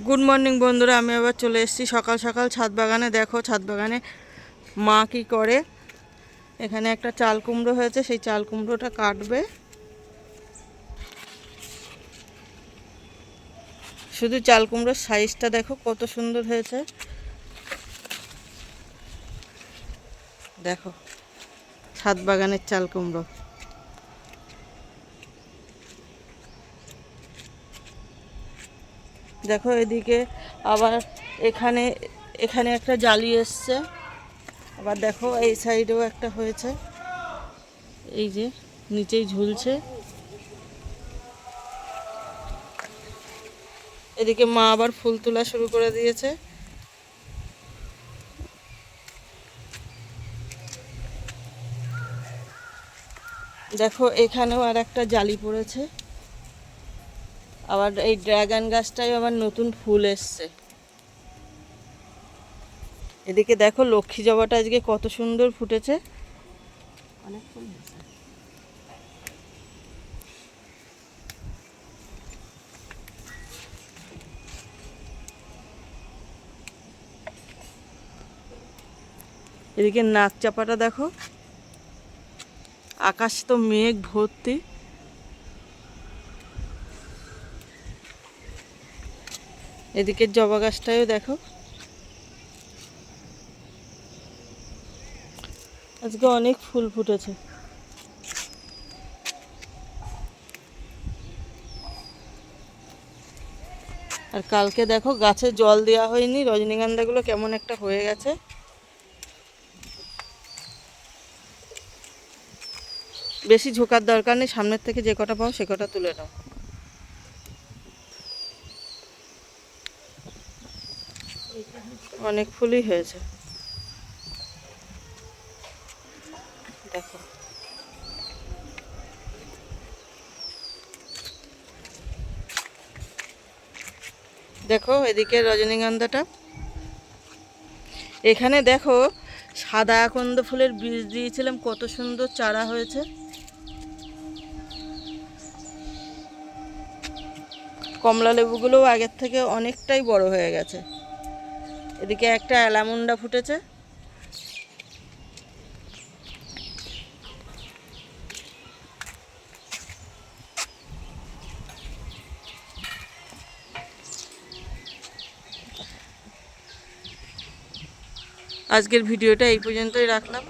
Good morning বন্ধুরা, আমি আবার চলে এসেছি সকাল সকাল ছাদ বাগানে। দেখো ছাদ বাগানে মা কি করে। এখানে একটা চাল কুমড়ো হয়েছে, সেই চাল কুমড়োটা কাটবে। শুধু চাল কুমড়োর সাইজটা দেখো কত সুন্দর হয়েছে। দেখো ছাদ বাগানের চাল কুমড়ো। দেখো এদিকে আবার এখানে এখানে একটা জালি এসছে। আবার দেখো এই সাইডেও একটা হয়েছে, এই যে নিচেই ঝুলছে। এদিকে মা আবার ফুল তোলা শুরু করে দিয়েছে। দেখো এখানেও আর একটা জালি পড়েছে। আবার এই ড্রাগন গাছটায় আবার নতুন ফুল এসছে। এদিকে দেখো লক্ষ্মী জবাটা আজকে কত সুন্দর ফুটেছে, অনেক ফুল হয়েছে। এদিকে নাক চাপাটা দেখো, আকাশ তো মেঘ ভর্তি। এদিকে জবা গাছটাও দেখো আজকে অনেক ফুল ফুটেছে। আর কালকে দেখো গাছে জল দেওয়া হয়নি, রজনীগন্ধাগুলো কেমন একটা হয়ে গেছে। বেশি ঝোঁকার দরকার নেই, সামনের থেকে যে কটা পাও সে কটা তুলে নাও। অনেক ফুলই হয়েছে দেখো। দেখো এদিকে রজনীগন্ধাটা। এখানে দেখো সাদা আকন্দ ফুলের বীজ দিয়েছিলাম, কত সুন্দর চারা হয়েছে। কমলা লেবুগুলোও আগের থেকে অনেকটাই বড় হয়ে গেছে। এদিকে একটা অ্যালামুন্ডা ফুটেছে। আজকের ভিডিওটা এই পর্যন্তই রাখলাম।